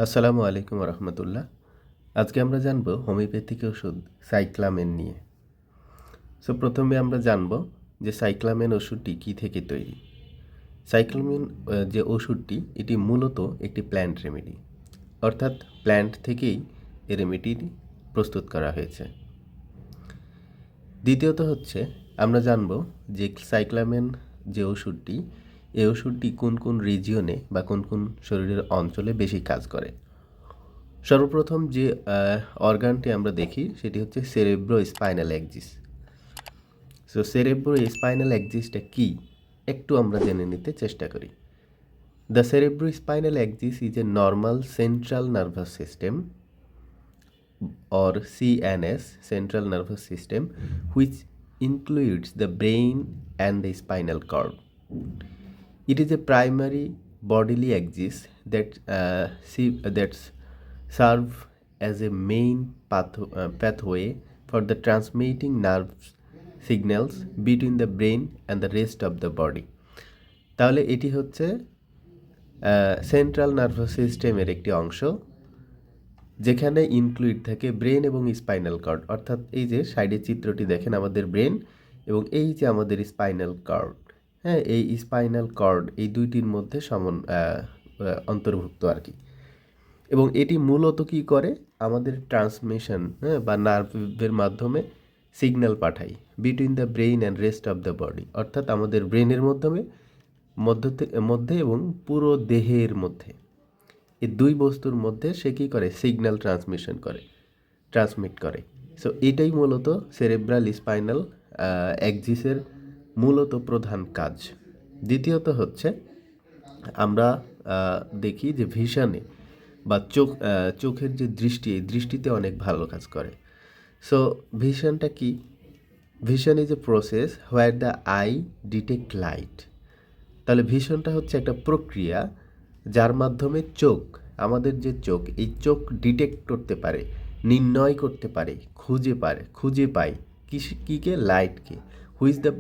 আসসালামু আলাইকুম রহমতুল্লাহ। আজকে আমরা জানব হোমিওপ্যাথিক ওষুধ সাইক্লামেন নিয়ে। প্রথমে আমরা জানব যে সাইক্লামেন ওষুধটি কী থেকে তৈরি। সাইক্লামেন যে ওষুধটি এটি মূলত একটি প্ল্যান্ট রেমেডি, অর্থাৎ প্ল্যান্ট থেকেই এই রেমেডিটি প্রস্তুত করা হয়েছে। দ্বিতীয়ত হচ্ছে আমরা জানব যে সাইক্লামেন যে ওষুধটি, এই ওষুধটি কোন কোন রিজিয়নে বা কোন কোন শরীরের অঞ্চলে বেশি কাজ করে। সর্বপ্রথম যে অর্গানটি আমরা দেখি সেটি হচ্ছে cerebro spinal axis. Cerebro spinal অ্যাক্সিসটা কি একটু আমরা জেনে নিতে চেষ্টা করি। The cerebro spinal axis is a normal central nervous system or CNS, central nervous system, which includes the brain and the spinal cord. It is a primary bodily axis that serve as a main pathway for the transmitting nerve signals between the brain and the rest of the body. তাহলে এটি হচ্ছে central nervous সিস্টেমের একটি অংশ, যেখানে include থাকে brain এবং spinal cord. অর্থাৎ এই যে সাইডের চিত্রটি দেখেন আমাদের ব্রেন এবং এই যে আমাদের স্পাইনাল কর্ড, হ্যাঁ, এই স্পাইনাল কর্ড এই দুইটির মধ্যে অন্তর্ভুক্ত আর কি। এবং এটি মূলত কি করে, আমাদের ট্রান্সমিশন বা নার্ভের মাধ্যমে সিগন্যাল পাঠায় between the brain and rest of the body, অর্থাৎ আমাদের ব্রেনের মধ্যে এবং পুরো দেহের মধ্যে, এই দুই বস্তুর মধ্যে সে কী করে, সিগন্যাল ট্রান্সমিট করে। এটাই মূলত সেরেব্রাল স্পাইনাল অ্যাক্সিসের মূলত প্রধান কাজ। দ্বিতীয়ত হচ্ছে আমরা দেখি যে ভিশনে বা চোখের যে দৃষ্টি, এই দৃষ্টিতে অনেক ভালো কাজ করে। ভিশনটা কি? Vision is a process where the I detect light. তাহলে ভিশনটা হচ্ছে একটা প্রক্রিয়া যার মাধ্যমে আমাদের যে চোখ, এই চোখ ডিটেক্ট করতে পারে, নির্ণয় করতে পারে, খুঁজে পায় কিকে, লাইটকে, which the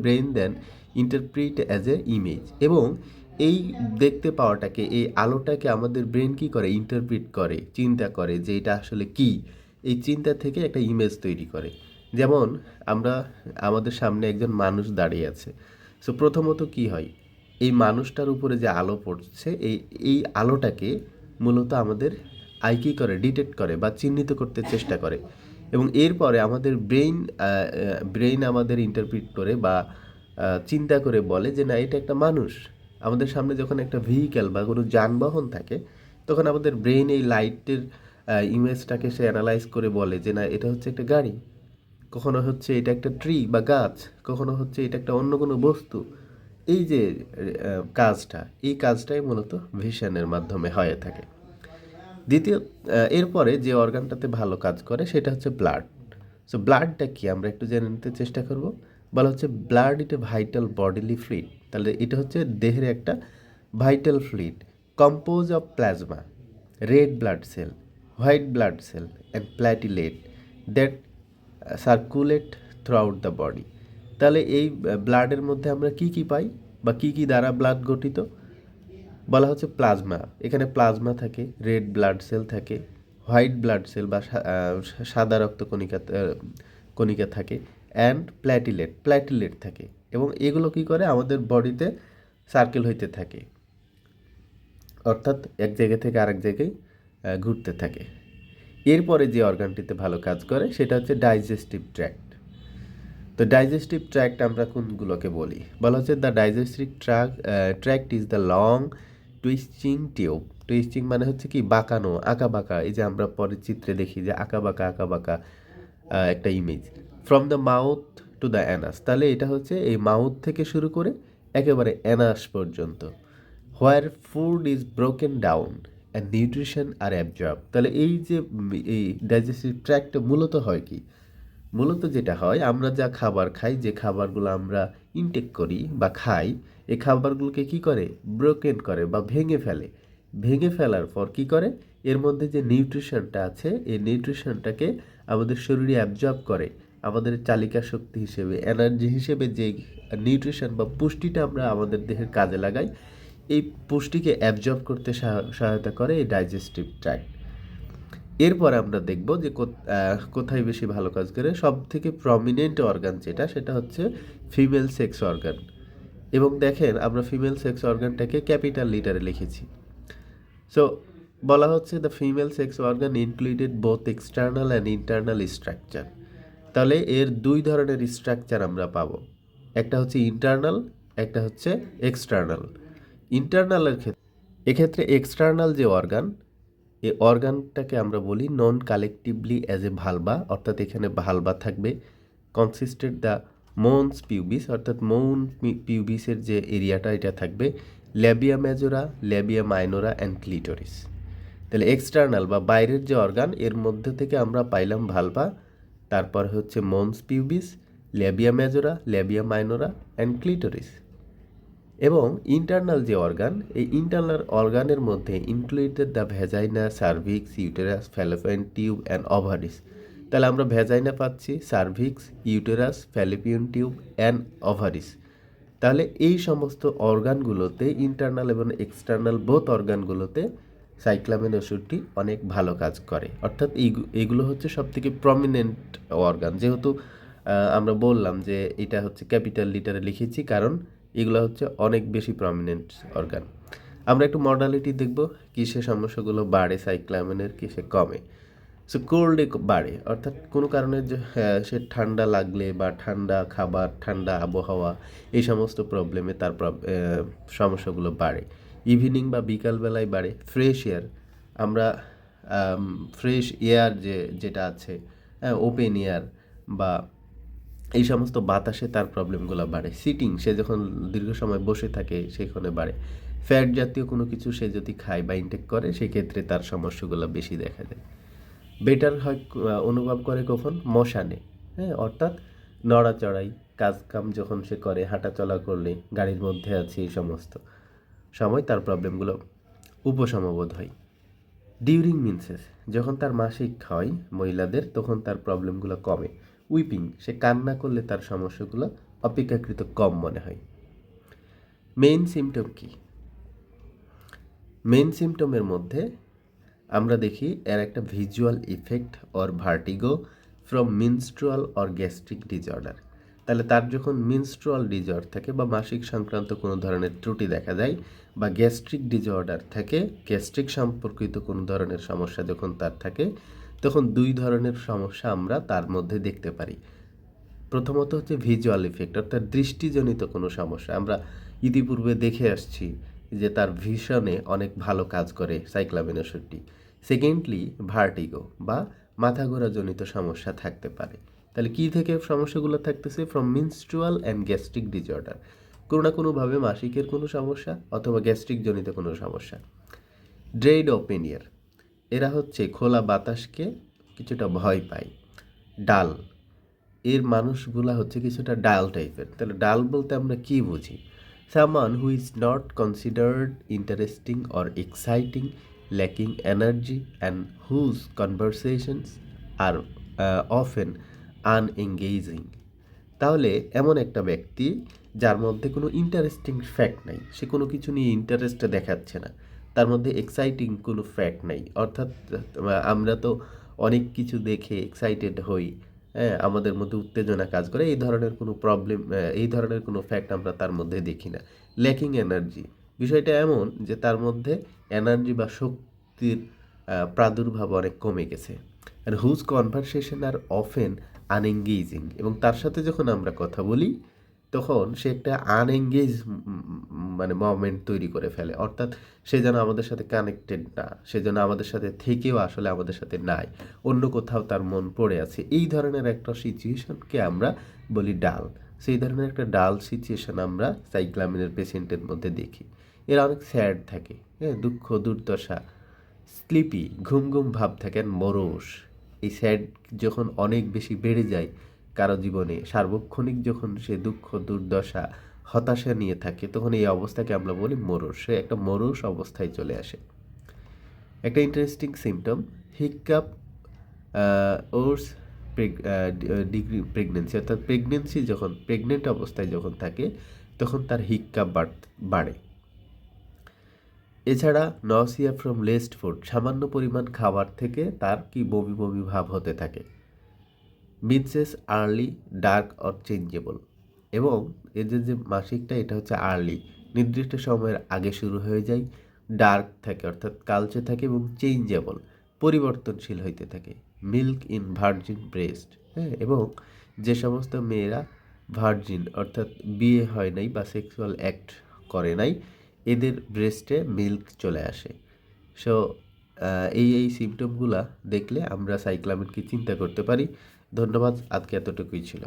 brain then interpret as a image. এবং এই দেখতে পাওয়াটাকে, এই আলোটাকে আমাদের ব্রেন কি করে, ইন্টারপ্রিট করে, চিন্তা করে যে এটা আসলে কি। এই চিন্তা থেকে একটা ইমেজ তৈরি করে। যেমন আমাদের সামনে একজন মানুষ দাঁড়িয়ে আছে। প্রথমত কি হয়, এই মানুষটার উপরে যে আলো পড়ছে, এই আলোটাকে মূলত আমাদের আই কী করে, ডিটেক্ট করে বা চিহ্নিত করতে চেষ্টা করে। এবং এরপরে আমাদের ব্রেইন আমাদের ইন্টারপ্রিট করে বা চিন্তা করে বলে যে না, এটা একটা মানুষ। আমাদের সামনে যখন একটা ভেহিক্যাল বা কোনো যানবাহন থাকে, তখন আমাদের ব্রেইন এই লাইটের ইমেজটাকে সে অ্যানালাইজ করে বলে যে না, এটা হচ্ছে একটা গাড়ি, কখনো হচ্ছে এটা একটা ট্রি বা গাছ, কখনো হচ্ছে এটা একটা অন্য কোনো বস্তু। এই যে এই কাজটাই মূলত ভিশনের মাধ্যমে হয়ে থাকে। এরপরে যে অর্গানটাতে ভালো কাজ করে সেটা হচ্ছে ব্লাড। ব্লাডটা কি আমরা একটু জেনে নিতে চেষ্টা করব। বলা হচ্ছে ব্লাড ইট এ ভাইটাল বডিলি ফ্লুইড। তাহলে এটা হচ্ছে দেহের একটা vital fluid compose of plasma, red blood cell, white blood cell and platelet that circulate through out the body. তাহলে এই ব্লাডের মধ্যে আমরা কি পাই বা কি দ্বারা ব্লাড গঠিত? বলা হচ্ছে প্লাজমা। এখানে প্লাজমা থাকে, রেড ব্লাড সেল থাকে, হোয়াইট ব্লাড সেল বা সাদা রক্ত কণিকা থাকে, অ্যান্ড প্ল্যাটিলেট থাকে। এবং এগুলো কি করে, আমাদের বডিতে সার্কেল হইতে থাকে, অর্থাৎ এক জায়গা থেকে আরেক জায়গায় ঘুরতে থাকে। এরপরে যে অর্গানটিতে ভালো কাজ করে সেটা হচ্ছে ডাইজেস্টিভ ট্র্যাক্ট। ডাইজেস্টিভ ট্র্যাক্ট আমরা কোনগুলোকে বলি? বলা হচ্ছে the digestive tract is the long twisting tube. Twisting মানে হচ্ছে কি, বাঁকানো, আঁকা বাঁকা। এই যে আমরা পরের চিত্রে দেখি যে আঁকা বাঁকা একটা image. From the mouth to the Anas. তাহলে এটা হচ্ছে এই মাউথ থেকে শুরু করে একেবারে অ্যানাস পর্যন্ত। Where food is broken down and nutrition are absorb. তাহলে এই যে এই ডাইজেস্টিভ ট্র্যাক্টে মূলত হয় কি, মূলত যেটা হয়, আমরা যা খাবার খাই, যে খাবারগুলো আমরা ইনটেক করি বা খাই, এই খাবারগুলোকে কি করে, ব্রোকেন করে বা ভেঙে ফেলার পর কি করে, এর মধ্যে যে নিউট্রিশনটা আছে, এই নিউট্রিশনটাকে আমাদের শরীরে অ্যাবজর্ব করে, আমাদের চালিকা শক্তি হিসেবে, এনার্জি হিসেবে যে নিউট্রিশন বা পুষ্টিটা আমরা আমাদের দেহের কাজে লাগাই, এই পুষ্টিকে অ্যাবজর্ব করতে সহায়তা করে এই ডাইজেস্টিভ ট্র্যাক্ট। এরপর আমরা দেখব যে কোথায় বেশি ভালো কাজ করে। সব থেকে প্রমিনেন্ট অর্গান যেটা, সেটা হচ্ছে ফিমেল সেক্স অর্গান। এবং দেখেন আমরা ফিমেল সেক্স অর্গানটাকে ক্যাপিটাল লিটারে লিখেছি। সো বলা হচ্ছে the female sex organ included both external and internal structure. তাহলে এর দুই ধরনের স্ট্রাকচার আমরা পাবো, একটা হচ্ছে ইন্টারনাল, একটা হচ্ছে এক্সটার্নাল। ইন্টারনালের এক্ষেত্রে এক্সটার্নাল যে অর্গান, এই অর্গানটাকে আমরা বলি নন কালেকটিভলি অ্যাজ এ ভালভা, অর্থাৎ এখানে ভালভা থাকবে। কনসিস্টেড দ্য মৌন্স পিউবিস, অর্থাৎ মৌন পিউবিসের যে এরিয়াটা, এটা থাকবে labia majora, labia minora and clitoris. তাহলে এক্সটার্নাল বা বাইরের যে অর্গান, এর মধ্যে থেকে আমরা পাইলাম ভালভা, তারপর হচ্ছে mons pubis, labia majora, labia minora and clitoris. এবং ইন্টারনাল যে অর্গান, এই ইন্টারনাল অর্গানের মধ্যে included the vagina, cervix, uterus, fallopian tube and ovaries. তাহলে আমরা ভ্যাজাইনা পাচ্ছি, cervix, uterus, fallopian tube and ovaries. তাহলে এই সমস্ত অর্গানগুলোতে, ইন্টারনাল এবং এক্সটার্নাল বোথ অর্গানগুলোতে সাইক্লামেন ওষুধটি অনেক ভালো কাজ করে। অর্থাৎ এইগুলো হচ্ছে সবথেকে প্রমিনেন্ট অর্গান। যেহেতু আমরা বললাম যে এটা হচ্ছে ক্যাপিটাল লিটারে লিখেছি, কারণ এগুলো হচ্ছে অনেক বেশি প্রমিনেন্ট অর্গান। আমরা একটু মডালিটি দেখব, কিসে সমস্যাগুলো বাড়ে সাইক্লামেনের, কিসে কমে। সো কোল্ডে বাড়ে, অর্থাৎ কোনো কারণে সে ঠান্ডা লাগলে বা ঠান্ডা খাবার, ঠান্ডা আবহাওয়া, এই সমস্ত প্রবলেমে তার সমস্যাগুলো বাড়ে। ইভিনিং বা বিকালবেলায় বাড়ে। ফ্রেশ এয়ার, আমরা ফ্রেশ এয়ার যেটা আছে, ওপেন এয়ার বা এই সমস্ত বাতাসে তার প্রবলেমগুলো বাড়ে। সিটিং, সে যখন দীর্ঘ সময় বসে থাকে সেখানে বাড়ে। ফ্যাট জাতীয় কোনো কিছু সে যদি খায় বা ইনটেক করে, সেক্ষেত্রে তার সমস্যাগুলো বেশি দেখা যায়। বেটার হয় অনুভব করে কখন? মশানে, অর্থাৎ নড়াচড়াই, কাজকাম যখন সে করে, হাঁটাচলা করলে, গাড়ির মধ্যে আছে, এই সমস্ত সময় তার প্রবলেমগুলো উপশমবোধ হয়। ডিউরিং মিনসেস, যখন তার মাসিক হয় মহিলাদের, তখন তার প্রবলেমগুলো কমে। উইপিং, সে কান্না করলে তার সমস্যাগুলো অপেক্ষাকৃত কম মনে হয়। মেইন সিমটম কি? মেইন সিমটমের মধ্যে আমরা দেখি এর একটা visual effect or vertigo from menstrual or gastric disorder. তাহলে তার যখন মিনস্ট্রুয়াল ডিজঅর্ডার থাকে বা মাসিক সংক্রান্ত কোনো ধরনের ত্রুটি দেখা যায়, বা গ্যাস্ট্রিক ডিজঅর্ডার থাকে, গ্যাস্ট্রিক সম্পর্কিত কোনো ধরনের সমস্যা যখন তার থাকে, তখন দুই ধরনের সমস্যা আমরা তার মধ্যে দেখতে পারি। প্রথমত হচ্ছে ভিজুয়াল ইফেক্ট, অর্থাৎ দৃষ্টিজনিত কোনো সমস্যা। আমরা ইতিপূর্বে দেখে আসছি যে তার ভিশনে অনেক ভালো কাজ করে সাইক্লামেন ওষুধটি। সেকেন্ডলি ভার্টিগো বা মাথা ঘোরাজনিত সমস্যা থাকতে পারে। তাহলে কি থেকে সমস্যাগুলো থাকতেছে? From menstrual and gastric disorder, কোনো না কোনোভাবে মাসিকের কোনো সমস্যা অথবা গ্যাস্ট্রিক জনিত কোনো সমস্যা। ড্রেড ওপেন এয়ার, এরা হচ্ছে খোলা বাতাসকে কিছুটা ভয় পায়। ডাল, এর মানুষগুলা হচ্ছে কিছুটা ডাল টাইপের। তাহলে ডাল বলতে আমরা কি বুঝি? Someone who is not considered interesting or exciting, lacking energy and whose conversations are often unengaging. তাহলে এমন একটা ব্যক্তি যার মধ্যে কোনো ইন্টারেস্টিং ফ্যাক্ট নাই, সে কোনো কিছু নিয়ে ইন্টারেস্ট দেখাচ্ছে না, তার মধ্যে এক্সাইটিং কোনো ফ্যাক্ট নাই। অর্থাৎ আমরা তো অনেক কিছু দেখে এক্সাইটেড হই, আমাদের মধ্যে উত্তেজনা কাজ করে, এই ধরনের কোনো প্রবলেম, এই ধরনের কোনো ফ্যাক্ট আমরা তার মধ্যে দেখি না। ল্যাকিং এনার্জি, বিষয়টা এমন যে তার মধ্যে এনার্জি বা শক্তির প্রাদুর্ভাব অনেক কমে গেছে। আর হুজ কনভারসেশন আর অফেন আনএঙ্গেজিং, এবং তার সাথে যখন আমরা কথা বলি তখন সে একটা আনএঙ্গেজ মানে মোমেন্ট তৈরি করে ফেলে, অর্থাৎ সে যেন আমাদের সাথে কানেক্টেড না, সে যেন আমাদের সাথে থেকেও আসলে আমাদের সাথে নাই, অন্য কোথাও তার মন পড়ে আছে। এই ধরনের একটা সিচুয়েশনকে আমরা বলি ডাল। সেই ধরনের একটা ডাল সিচুয়েশন আমরা সাইক্লামিনের পেশেন্টের মধ্যে দেখি। এরা অনেক স্যাড থাকে, দুঃখ দুর্দশা, স্লিপি, ঘুম ঘুম ভাব থাকেন, মরোষ। এই স্যাড যখন অনেক বেশি বেড়ে যায় কারো জীবনে, সার্বক্ষণিক যখন সে দুঃখ দুর্দশা হতাশা নিয়ে থাকে, তখন এই অবস্থাকে আমরা বলি মরোষ। সে একটা মরোষ অবস্থায় চলে আসে। একটা ইন্টারেস্টিং সিমটম, হিকাপ ওরস ডিগ্রি প্রেগনেন্সি, অর্থাৎ প্রেগনেন্সি যখন প্রেগনেন্ট অবস্থায় যখন থাকে তখন তার হিক্কাপ বাড়ে। এছাড়া নসিয়া ফ্রম লেস্ট ফুড, সামান্য পরিমাণ খাবার থেকে তার কি বমি বমি ভাব হতে থাকে। Menses early, dark or changeable, এবং এদের যে মাসিকটা এটা হচ্ছে আর্লি, নির্দিষ্ট সময়ের আগে শুরু হয়ে যায়, ডার্ক থাকে অর্থাৎ কালচে থাকে, এবং চেঞ্জেবল পরিবর্তনশীল হইতে থাকে। মিল্ক ইন ভার্জিন ব্রেস্ট, হ্যাঁ, এবং যে সমস্ত মেয়েরা ভার্জিন অর্থাৎ বিয়ে হয় নাই বা সেক্সুয়াল অ্যাক্ট করে নাই, এদের ব্রেস্টে মিল্ক চলে আসে। সো এই সিমটমগুলা দেখলে আমরা সাইক্লামেনকে চিন্তা করতে পারি। ধন্যবাদ, আজকে এতটুকুই ছিল।